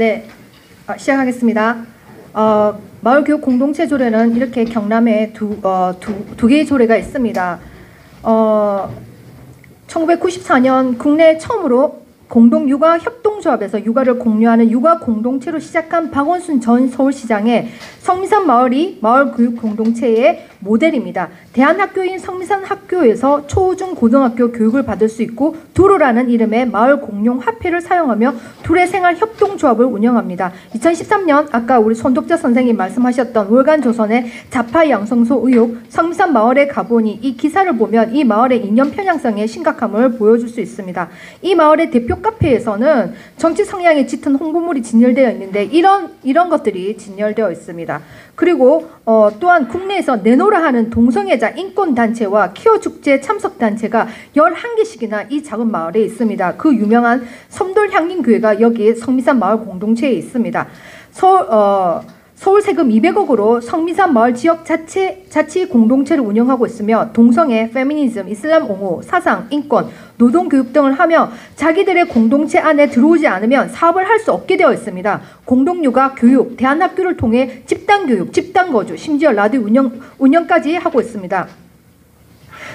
네, 시작하겠습니다. 마을교육 공동체 조례는 이렇게 경남에 두 개의 조례가 있습니다. 1994년 국내 처음으로 공동육아협동조합에서 육아를 공유하는 육아공동체로 시작한 박원순 전 서울시장의 성미산 마을이 마을교육공동체의 모델입니다. 대한학교인 성미산학교에서 초, 중, 고등학교 교육을 받을 수 있고 두루라는 이름의 마을 공용 화폐를 사용하며 둘의 생활 협동조합을 운영합니다. 2013년 아까 우리 손독자 선생님 말씀하셨던 월간조선의 자파 양성소 의혹 성미산 마을에 가보니 이 기사를 보면 이 마을의 이념 편향성의 심각함을 보여줄 수 있습니다. 이 마을의 대표 카페에서는 정치 성향에 짙은 홍보물이 진열되어 있는데 이런 것들이 진열되어 있습니다. 그리고 또한 국내에서 내노라 하는 동성애자 인권단체와 키워축제 참석단체가 11개씩이나 이 작은 마을에 있습니다. 그 유명한 섬돌향림교회가 여기 성미산 마을 공동체에 있습니다. 서울 세금 200억으로 성미산 마을 지역 자치 공동체를 운영하고 있으며 동성애, 페미니즘, 이슬람 옹호, 사상, 인권, 노동교육 등을 하며 자기들의 공동체 안에 들어오지 않으면 사업을 할 수 없게 되어 있습니다. 공동육아, 교육, 대한학교를 통해 집단교육, 집단거주, 심지어 라디오 운영까지 하고 있습니다.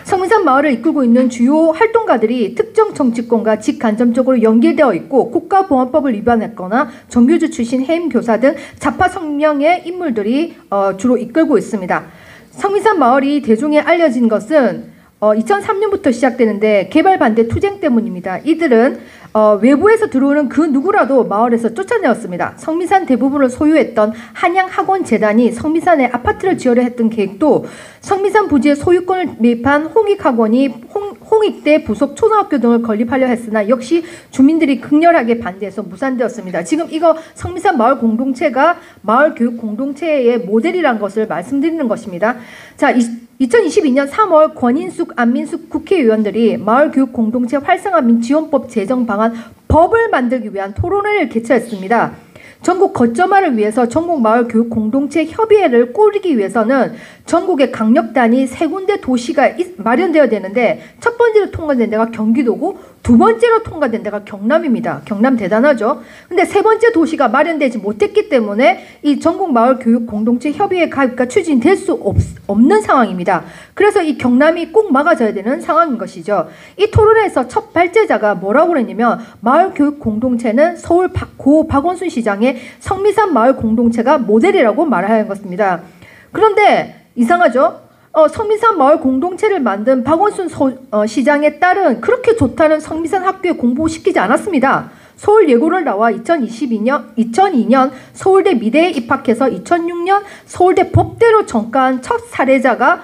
성미산 마을을 이끌고 있는 주요 활동가들이 특정 정치권과 직간접적으로 연계되어 있고 국가보안법을 위반했거나 정규주 출신 해임 교사 등 좌파 성향의 인물들이 주로 이끌고 있습니다. 성미산 마을이 대중에 알려진 것은 2003년부터 시작되는데 개발 반대 투쟁 때문입니다. 이들은 외부에서 들어오는 그 누구라도 마을에서 쫓아내었습니다. 성미산 대부분을 소유했던 한양학원재단이 성미산에 아파트를 지으려 했던 계획도 성미산 부지의 소유권을 매입한 홍익학원이 홍익대 부속 초등학교 등을 건립하려 했으나 역시 주민들이 극렬하게 반대해서 무산되었습니다. 지금 이거 성미산 마을 공동체가 마을 교육 공동체의 모델이라는 것을 말씀드리는 것입니다. 자, 2022년 3월 권인숙, 안민숙 국회의원들이 마을교육 공동체 활성화 및 지원법 제정 방안 법을 만들기 위한 토론회를 개최했습니다. 전국 거점화를 위해서 전국 마을교육 공동체 협의회를 꾸리기 위해서는 전국의 강력단위 3군데 도시가 마련되어야 되는데 첫 번째로 통과된 데가 경기도고 두 번째로 통과된 데가 경남입니다. 경남 대단하죠. 근데 세 번째 도시가 마련되지 못했기 때문에 이 전국 마을교육 공동체 협의회 가입과 추진될 수 없는 상황입니다. 그래서 이 경남이 꼭 막아져야 되는 상황인 것이죠. 이 토론회에서 첫 발제자가 뭐라고 그랬냐면 마을교육 공동체는 서울 고 박원순 시장의 성미산 마을 공동체가 모델이라고 말하는 것입니다. 그런데 이상하죠? 성미산 마을 공동체를 만든 박원순 시장의 딸은 그렇게 좋다는 성미산 학교에 공부시키지 않았습니다. 서울 예고를 나와 2002년 서울대 미대에 입학해서 2006년 서울대 법대로 전과한 첫 사례자가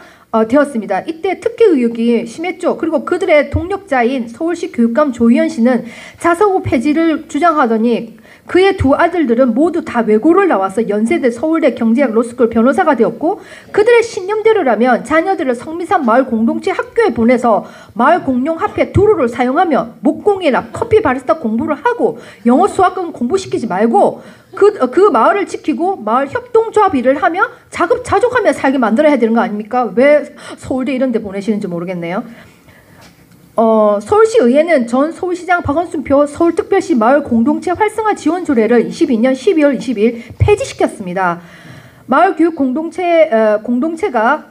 되었습니다. 이때 특혜 의혹이 심했죠. 그리고 그들의 동력자인 서울시 교육감 조희연 씨는 자사고 폐지를 주장하더니 그의 두 아들들은 모두 다 외고를 나와서 연세대 서울대 경제학 로스쿨 변호사가 되었고 그들의 신념대로라면 자녀들을 성미산 마을 공동체 학교에 보내서 마을 공용 화폐 두루를 사용하며 목공이나 커피 바리스타 공부를 하고 영어 수학은 공부시키지 말고 그 마을을 지키고 마을 협동조합 일을 하며 자급자족하며 살게 만들어야 되는 거 아닙니까? 왜 서울대 이런 데 보내시는지 모르겠네요. 서울시 의회는 전 서울시장 박원순표 서울특별시 마을 공동체 활성화 지원 조례를 22년 12월 20일 폐지시켰습니다. 마을 교육 공동체가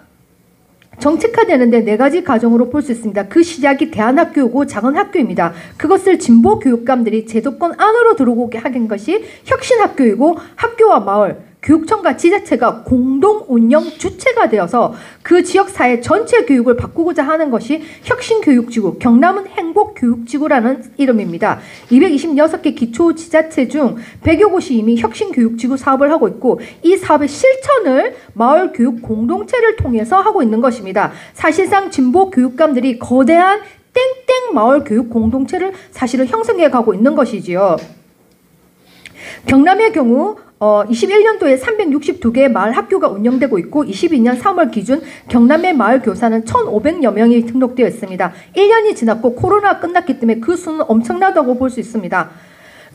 정책화되는데 4가지 과정으로 볼 수 있습니다. 그 시작이 대안학교고 작은 학교입니다. 그것을 진보 교육감들이 제도권 안으로 들어오게 하는 것이 혁신학교이고 학교와 마을, 교육청과 지자체가 공동 운영 주체가 되어서 그 지역 사회 전체 교육을 바꾸고자 하는 것이 혁신교육지구, 경남은 행복교육지구라는 이름입니다. 226개 기초지자체 중 100여 곳이 이미 혁신교육지구 사업을 하고 있고 이 사업의 실천을 마을교육 공동체를 통해서 하고 있는 것입니다. 사실상 진보 교육감들이 거대한 땡땡 마을교육 공동체를 사실은 형성해 가고 있는 것이지요. 경남의 경우 21년도에 362개의 마을 학교가 운영되고 있고 22년 3월 기준 경남의 마을 교사는 1,500여 명이 등록되어 있습니다. 1년이 지났고 코로나가 끝났기 때문에 그 수는 엄청나다고 볼 수 있습니다.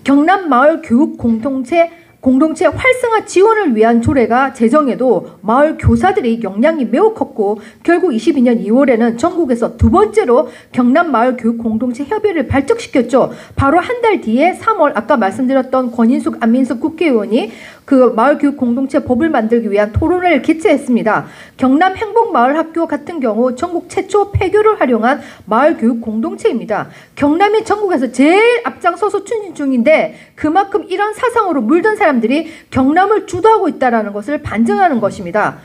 경남 마을 교육 공동체 공동체 활성화 지원을 위한 조례가 제정해도 마을 교사들이 역량이 매우 컸고 결국 22년 2월에는 전국에서 두 번째로 경남 마을 교육 공동체 협의회를 발족시켰죠. 바로 한 달 뒤에 3월 아까 말씀드렸던 권인숙 안민석 국회의원이 그 마을 교육 공동체 법을 만들기 위한 토론회를 개최했습니다. 경남 행복마을학교 같은 경우 전국 최초 폐교를 활용한 마을 교육 공동체입니다. 경남이 전국에서 제일 앞장서서 추진 중인데 그만큼 이런 사상으로 물든 사람들이 경남을 주도하고 있다는 것을 반증하는 것입니다.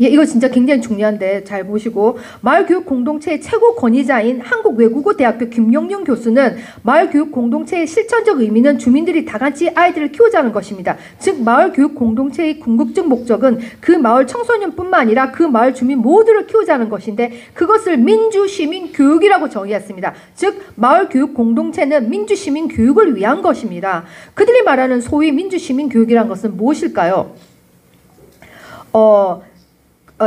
예, 이거 진짜 굉장히 중요한데 잘 보시고, 마을교육 공동체의 최고 권위자인 한국외국어대학교 김용영 교수는 마을교육 공동체의 실천적 의미는 주민들이 다 같이 아이들을 키우자는 것입니다. 즉 마을교육 공동체의 궁극적 목적은 그 마을 청소년뿐만 아니라 그 마을 주민 모두를 키우자는 것인데 그것을 민주시민교육이라고 정의했습니다. 즉 마을교육 공동체는 민주시민교육을 위한 것입니다. 그들이 말하는 소위 민주시민교육이란 것은 무엇일까요?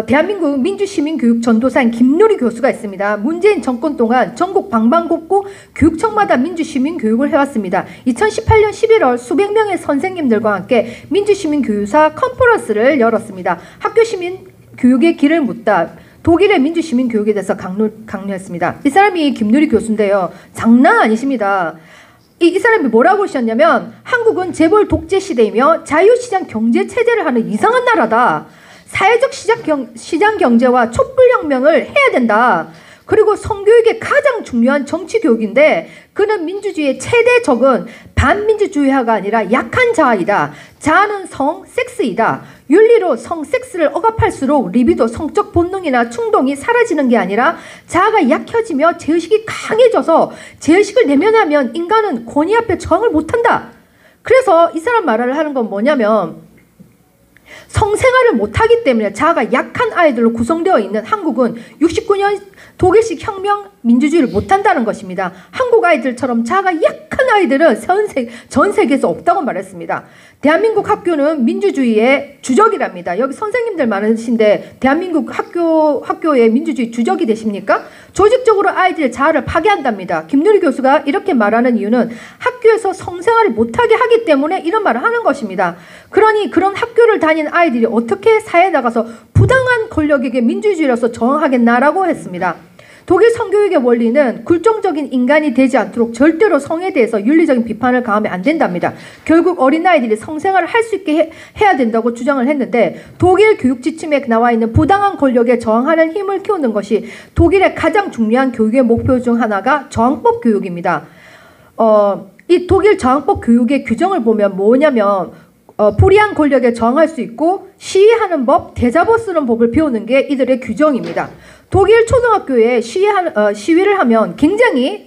대한민국 민주시민교육 전도사인 김누리 교수가 있습니다. 문재인 정권 동안 전국 방방곡곡 교육청마다 민주시민교육을 해왔습니다. 2018년 11월 수백 명의 선생님들과 함께 민주시민교육사 컨퍼런스를 열었습니다. 학교 시민교육의 길을 묻다. 독일의 민주시민교육에 대해서 강조했습니다. 이 사람이 김누리 교수인데요. 장난 아니십니다. 이 사람이 뭐라고 하셨냐면 한국은 재벌 독재 시대이며 자유시장 경제체제를 하는 이상한 나라다. 사회적 시장 경제와 촛불혁명을 해야 된다. 그리고 성교육의 가장 중요한 정치교육인데 그는 민주주의의 최대 적은 반민주주의화가 아니라 약한 자아이다. 자아는 성, 섹스이다. 윤리로 성, 섹스를 억압할수록 리비도, 성적 본능이나 충동이 사라지는 게 아니라 자아가 약해지며 제의식이 강해져서 제의식을 내면하면 인간은 권위 앞에 저항을 못한다. 그래서 이 사람 말을 하는 건 뭐냐면 성생활을 못하기 때문에 자아가 약한 아이들로 구성되어 있는 한국은 69년 독일식 혁명 민주주의를 못한다는 것입니다. 한국 아이들처럼 자아가 약한 아이들은 전 세계에서 없다고 말했습니다. 대한민국 학교는 민주주의의 주적이랍니다. 여기 선생님들 많으신데 대한민국 학교의 민주주의 주적이 되십니까? 조직적으로 아이들의 자아를 파괴한답니다. 김누리 교수가 이렇게 말하는 이유는 학교에서 성생활을 못하게 하기 때문에 이런 말을 하는 것입니다. 그러니 그런 학교를 다닌 아이들이 어떻게 사회에 나가서 부당한 권력에게 민주주의로서 저항하겠나라고 했습니다. 독일 성교육의 원리는 굴종적인 인간이 되지 않도록 절대로 성에 대해서 윤리적인 비판을 가하면 안 된답니다. 결국 어린아이들이 성생활을 할 수 있게 해야 된다고 주장을 했는데 독일 교육 지침에 나와 있는 부당한 권력에 저항하는 힘을 키우는 것이 독일의 가장 중요한 교육의 목표 중 하나가 저항법 교육입니다. 이 독일 저항법 교육의 규정을 보면 뭐냐면 불이한 권력에 저항할 수 있고 시위하는 법, 대잡아 쓰는 법을 배우는 게 이들의 규정입니다. 독일 초등학교에 시위를 하면 굉장히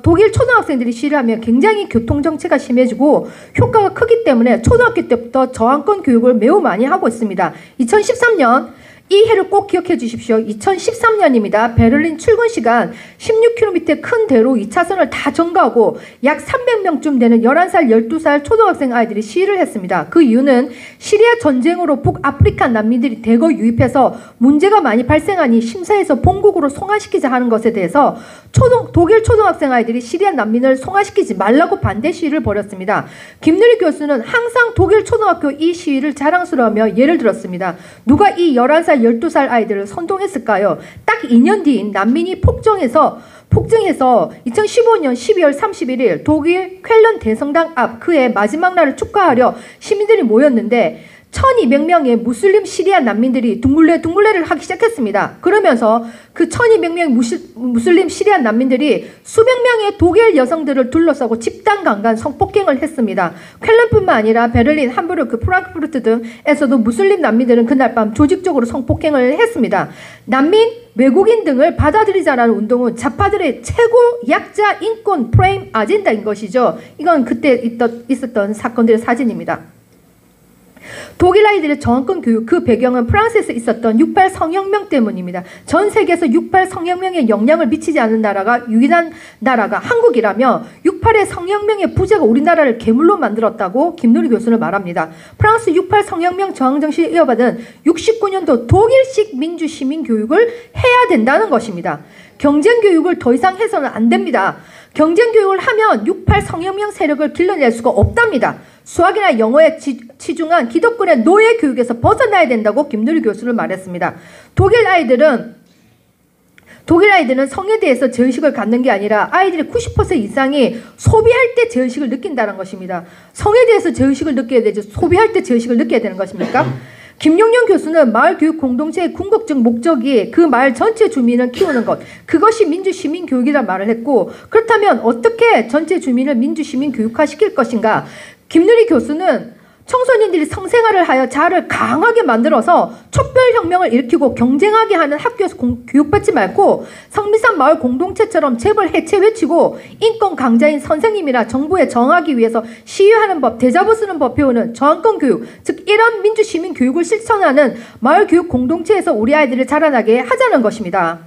독일 초등학생들이 시위를 하면 굉장히 교통정체가 심해지고 효과가 크기 때문에 초등학교 때부터 저항권 교육을 매우 많이 하고 있습니다. 2013년 이 해를 꼭 기억해 주십시오. 2013년입니다. 베를린 출근 시간 16km 큰 대로 2차선을 다 점거하고 약 300명쯤 되는 11살, 12살 초등학생 아이들이 시위를 했습니다. 그 이유는 시리아 전쟁으로 북아프리카 난민들이 대거 유입해서 문제가 많이 발생하니 심사해서 본국으로 송환시키자 하는 것에 대해서 독일 초등학생 아이들이 시리아 난민을 송환시키지 말라고 반대 시위를 벌였습니다. 김누리 교수는 항상 독일 초등학교 이 시위를 자랑스러워하며 예를 들었습니다. 누가 이 11살 12살 아이들을 선동했을까요? 딱 2년 뒤인 난민이 폭증해서 2015년 12월 31일 독일 쾰른 대성당 앞 그의 마지막 날을 축하하려 시민들이 모였는데 1200명의 무슬림 시리아 난민들이 둥글레를 하기 시작했습니다. 그러면서 그 1200명의 무슬림 시리아 난민들이 수백 명의 독일 여성들을 둘러싸고 집단 강간 성폭행을 했습니다. 쾰른뿐만 아니라 베를린, 함부르크, 프랑크푸르트 등에서도 무슬림 난민들은 그날 밤 조직적으로 성폭행을 했습니다. 난민, 외국인 등을 받아들이자라는 운동은 좌파들의 최고 약자 인권 프레임 아젠다인 것이죠. 이건 그때 있었던 사건들의 사진입니다. 독일 아이들의 저항권 교육 그 배경은 프랑스에서 있었던 6.8 성혁명 때문입니다. 전 세계에서 6.8 성혁명에 영향을 미치지 않는 나라가 유일한 나라가 한국이라며 6.8의 성혁명의 부재가 우리나라를 괴물로 만들었다고 김누리 교수는 말합니다. 프랑스 6.8 성혁명 저항 정신을 이어받은 69년도 독일식 민주시민 교육을 해야 된다는 것입니다. 경쟁 교육을 더 이상 해서는 안 됩니다. 경쟁 교육을 하면 6.8 성혁명 세력을 길러낼 수가 없답니다. 수학이나 영어에 치중한 기득권의 노예 교육에서 벗어나야 된다고 김누리 교수는 말했습니다. 독일 아이들은 성에 대해서 죄의식을 갖는 게 아니라 아이들의 90% 이상이 소비할 때 죄의식을 느낀다는 것입니다. 성에 대해서 죄의식을 느껴야 되죠. 소비할 때 죄의식을 느껴야 되는 것입니까? 김용년 교수는 마을 교육 공동체의 궁극적 목적이 그 마을 전체 주민을 키우는 것, 그것이 민주시민 교육이란 말을 했고, 그렇다면 어떻게 전체 주민을 민주시민 교육화시킬 것인가? 김누리 교수는 청소년들이 성생활을 하여 자아를 강하게 만들어서 촛별혁명을 일으키고 경쟁하게 하는 학교에서 교육받지 말고 성미산 마을 공동체처럼 재벌 해체 외치고 인권 강자인 선생님이나 정부에 정하기 위해서 시위하는 법, 대자보 쓰는 법 배우는 저항권 교육, 즉 이런 민주시민 교육을 실천하는 마을 교육 공동체에서 우리 아이들을 자라나게 하자는 것입니다.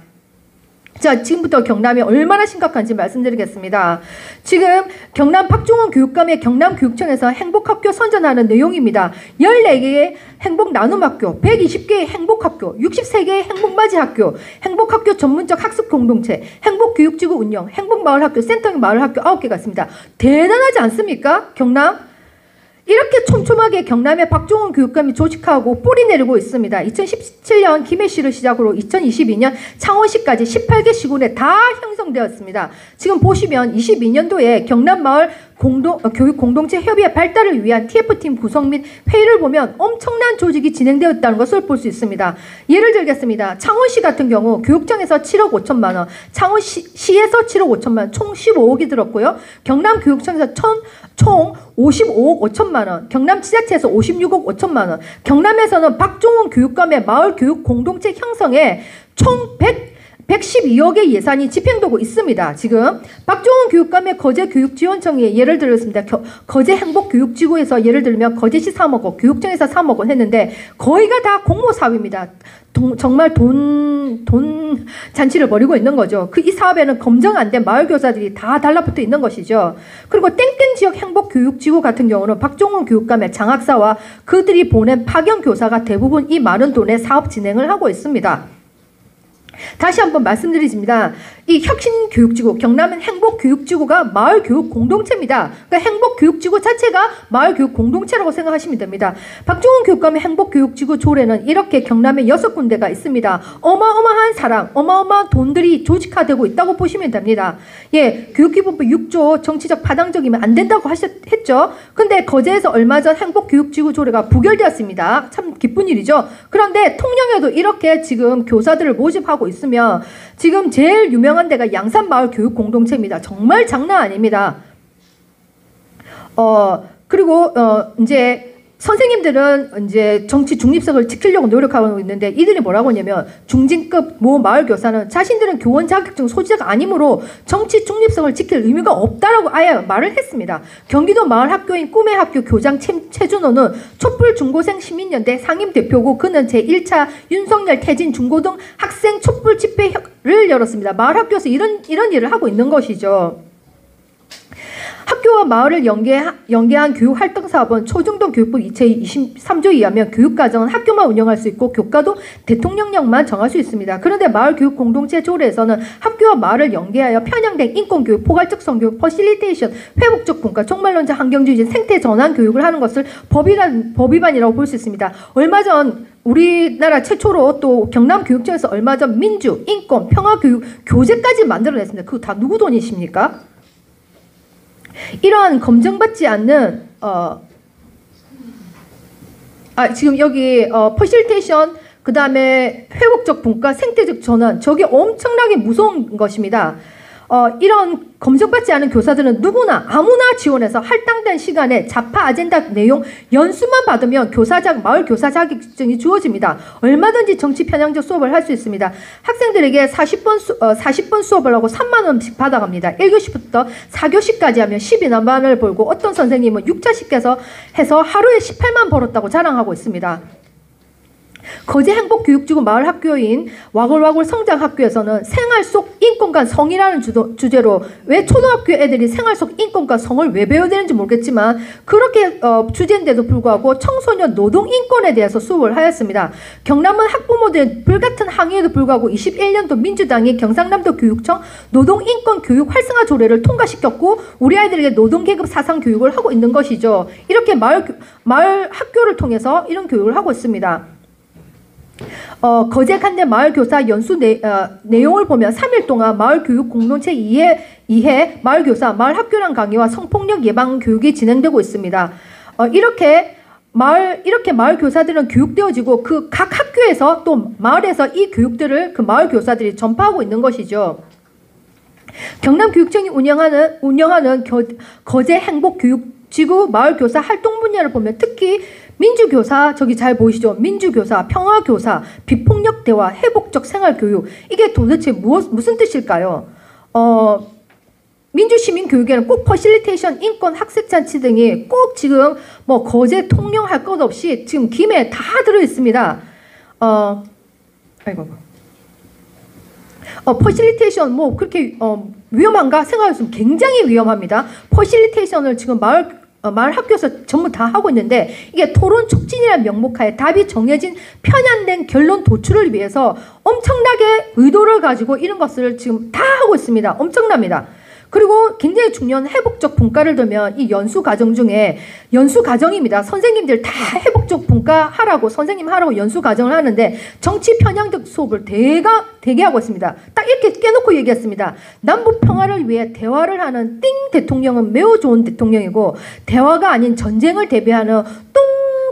자, 지금부터 경남이 얼마나 심각한지 말씀드리겠습니다. 지금 경남 박종원 교육감의 경남교육청에서 행복학교 선전하는 내용입니다. 14개의 행복 나눔학교, 120개의 행복학교, 63개의 행복맞이학교, 행복학교 전문적 학습 공동체, 행복교육지구 운영, 행복마을학교, 센터형 마을학교 9개가 있습니다. 대단하지 않습니까? 경남? 이렇게 촘촘하게 경남의 박종원 교육감이 조직하고 뿌리 내리고 있습니다. 2017년 김해시를 시작으로 2022년 창원시까지 18개 시군에 다 형성되었습니다. 지금 보시면 22년도에 경남마을 교육 공동체 협의회 발달을 위한 TF팀 구성 및 회의를 보면 엄청난 조직이 진행되었다는 것을 볼 수 있습니다. 예를 들겠습니다. 창원시 같은 경우 교육청에서 7억 5천만 원, 창원시에서 7억 5천만 원, 총 15억이 들었고요. 경남교육청에서 총 55억 5천만 원, 경남지자체에서 56억 5천만 원, 경남에서는 박종원 교육감의 마을 교육 공동체 형성에 총 112억의 예산이 집행되고 있습니다. 지금 박종원 교육감의 거제교육지원청이 예를 들었습니다. 거제행복교육지구에서 예를 들면 거제시 3억 원, 교육청에서 3억 원 했는데 거의가 다 공모사업입니다. 정말 돈 잔치를 벌이고 있는 거죠. 이 사업에는 검증 안 된 마을 교사들이 다 달라붙어 있는 것이죠. 그리고 땡땡 지역 행복교육지구 같은 경우는 박종원 교육감의 장학사와 그들이 보낸 파견 교사가 대부분 이 많은 돈의 사업 진행을 하고 있습니다. 다시 한번 말씀드리겠습니다. 이 혁신교육지구, 경남은 행복교육지구가 마을교육 공동체입니다. 그러니까 행복교육지구 자체가 마을교육 공동체라고 생각하시면 됩니다. 박종원 교육감의 행복교육지구 조례는 이렇게 경남에 6군데가 있습니다. 어마어마한 사랑, 어마어마한 돈들이 조직화되고 있다고 보시면 됩니다. 예, 교육기본법 6조 정치적 파당적이면 안 된다고 했죠. 근데 거제에서 얼마 전 행복교육지구 조례가 부결되었습니다. 참 기쁜 일이죠. 그런데 통영에도 이렇게 지금 교사들을 모집하고 있으면 지금 제일 유명한 데가 양산마을교육공동체입니다. 정말 장난 아닙니다. 그리고 이제 선생님들은 이제 정치 중립성을 지키려고 노력하고 있는데 이들이 뭐라고 하냐면 중진급 모 마을교사는 자신들은 교원 자격증 소지자가 아니므로 정치 중립성을 지킬 의미가 없다라고 아예 말을 했습니다. 경기도 마을학교인 꿈의 학교 교장 최준호는 촛불 중고생 시민연대 상임대표고 그는 제1차 윤석열 태진 중고등 학생 촛불 집회를 열었습니다. 마을학교에서 이런 일을 하고 있는 것이죠. 학교와 마을을 연계한 교육활동사업은 초중등 교육부 제23조에 의하면 교육과정은 학교만 운영할 수 있고 교과도 대통령령만 정할 수 있습니다. 그런데 마을교육공동체 조례에서는 학교와 마을을 연계하여 편향된 인권교육, 포괄적 성교육, 퍼실리테이션, 회복적 분과, 종말론자 환경주의, 생태전환 교육을 하는 것을 법 위반이라고 볼 수 있습니다. 얼마 전 우리나라 최초로 또 경남교육청에서 얼마 전 민주, 인권, 평화교육 교재까지 만들어냈습니다. 그거 다 누구 돈이십니까? 이러한 검증받지 않는 지금 여기 퍼실테이션 그 다음에 회복적 분과 생태적 전환 저게 엄청나게 무서운 것입니다. 이런 검증받지 않은 교사들은 누구나 아무나 지원해서 할당된 시간에 자파 아젠다 내용 연수만 받으면 마을 교사 자격증이 주어집니다. 얼마든지 정치 편향적 수업을 할 수 있습니다. 학생들에게 40분 수업을 하고 3만 원씩 받아갑니다. 1교시부터 4교시까지 하면 12만 원을 벌고 어떤 선생님은 6차씩 해서 하루에 18만 벌었다고 자랑하고 있습니다. 거제 행복교육지구 마을학교인 와글와글 성장학교에서는 생활 속 인권과 성이라는 주제로 왜 초등학교 애들이 생활 속 인권과 성을 왜 배워야 되는지 모르겠지만 그렇게 주제인데도 불구하고 청소년 노동 인권에 대해서 수업을 하였습니다. 경남은 학부모들의 불같은 항의에도 불구하고 21년도 민주당이 경상남도 교육청 노동 인권 교육 활성화 조례를 통과시켰고 우리 아이들에게 노동계급 사상 교육을 하고 있는 것이죠. 이렇게 마을 학교를 통해서 이런 교육을 하고 있습니다. 거제 간대 마을교사 연수 내용을 보면 3일 동안 마을교육 공동체 이해 마을교사, 마을학교란 강의와 성폭력 예방 교육이 진행되고 있습니다. 이렇게 마을교사들은 교육되어지고 그 각 학교에서 또 마을에서 이 교육들을 그 마을교사들이 전파하고 있는 것이죠. 경남교육청이 운영하는 거제 행복교육지구 마을교사 활동 분야를 보면 특히 민주교사, 저기 잘 보이시죠? 민주교사, 평화교사, 비폭력 대화, 회복적 생활교육. 이게 도대체 무슨 뜻일까요? 민주시민교육에는 꼭 퍼실리테이션, 인권, 학습잔치 등이 꼭 지금 뭐 거제 통령할 것 없이 지금 김에 다 들어있습니다. 퍼실리테이션 뭐 그렇게 위험한가 생각했으면 굉장히 위험합니다. 퍼실리테이션을 지금 마을 학교에서 전부 다 하고 있는데 이게 토론 촉진이라는 명목하에 답이 정해진 편향된 결론 도출을 위해서 엄청나게 의도를 가지고 이런 것을 지금 다 하고 있습니다. 엄청납니다. 그리고 굉장히 중요한 회복적 분과를 두면 이 연수 과정 중에 연수 과정입니다. 선생님들 다 회복적 분과 하라고 선생님 하라고 연수 과정을 하는데 정치 편향적 수업을 되게 하고 있습니다. 딱 이렇게 깨놓고 얘기했습니다. 남북 평화를 위해 대화를 하는 띵 대통령은 매우 좋은 대통령이고 대화가 아닌 전쟁을 대비하는 똥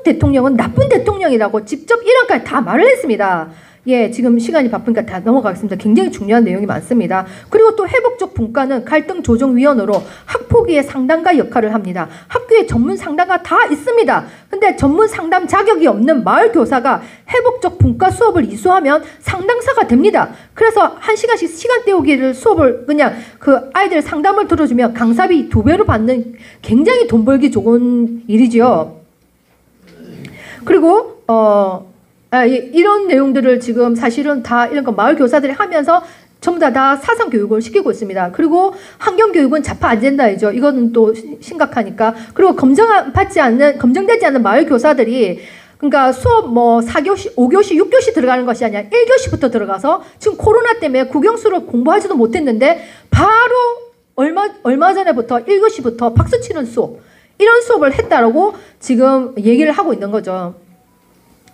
대통령은 나쁜 대통령이라고 직접 이런까지 다 말을 했습니다. 예, 지금 시간이 바쁘니까 다 넘어가겠습니다. 굉장히 중요한 내용이 많습니다. 그리고 또 회복적 분과는 갈등 조정위원으로 학폭위의 상담가 역할을 합니다. 학교에 전문 상담가 다 있습니다. 근데 전문 상담 자격이 없는 마을 교사가 회복적 분과 수업을 이수하면 상담사가 됩니다. 그래서 1시간씩 시간 때우기를 수업을 그냥 그 아이들 상담을 들어주면 강사비 2배로 받는 굉장히 돈 벌기 좋은 일이지요. 그리고 이런 내용들을 지금 사실은 다 이런 거 마을 교사들이 하면서 전부 다 사상 교육을 시키고 있습니다. 그리고 환경 교육은 자파 아젠다이죠. 이거는 또 심각하니까. 그리고 검증되지 않는 마을 교사들이 그러니까 수업 뭐 4교시, 5교시, 6교시 들어가는 것이 아니라 1교시부터 들어가서 지금 코로나 때문에 국영수를 공부하지도 못했는데 바로 얼마 전에부터 1교시부터 박수 치는 수업 이런 수업을 했다라고 지금 얘기를 하고 있는 거죠.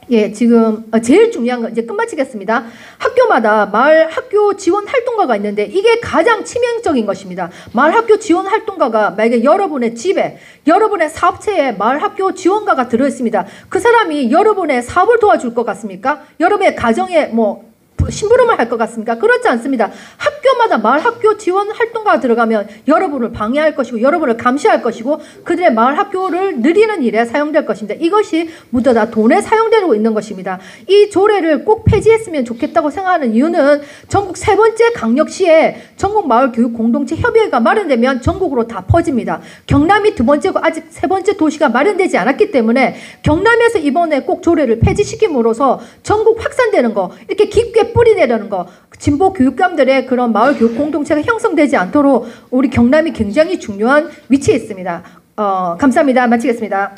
예, 지금 제일 중요한 건 이제 끝마치겠습니다. 학교마다 마을 학교 지원 활동가가 있는데 이게 가장 치명적인 것입니다. 마을 학교 지원 활동가가 만약에 여러분의 집에 여러분의 사업체에 마을 학교 지원가가 들어있습니다. 그 사람이 여러분의 사업을 도와줄 것 같습니까? 여러분의 가정에 뭐 심부름을 할 것 같습니까? 그렇지 않습니다. 학교마다 마을 학교 지원 활동가가 들어가면 여러분을 방해할 것이고 여러분을 감시할 것이고 그들의 마을 학교를 늘리는 일에 사용될 것입니다. 이것이 모두 다 돈에 사용되고 있는 것입니다. 이 조례를 꼭 폐지했으면 좋겠다고 생각하는 이유는 전국 3번째 강력시에 전국 마을 교육 공동체 협의회가 마련되면 전국으로 다 퍼집니다. 경남이 2번째고 아직 3번째 도시가 마련되지 않았기 때문에 경남에서 이번에 꼭 조례를 폐지시킴으로써 전국 확산되는 거 이렇게 깊게 뿌리 내려는 거 진보 교육감들의 그런 마을 교육 공동체가 형성되지 않도록 우리 경남이 굉장히 중요한 위치에 있습니다. 감사합니다. 마치겠습니다.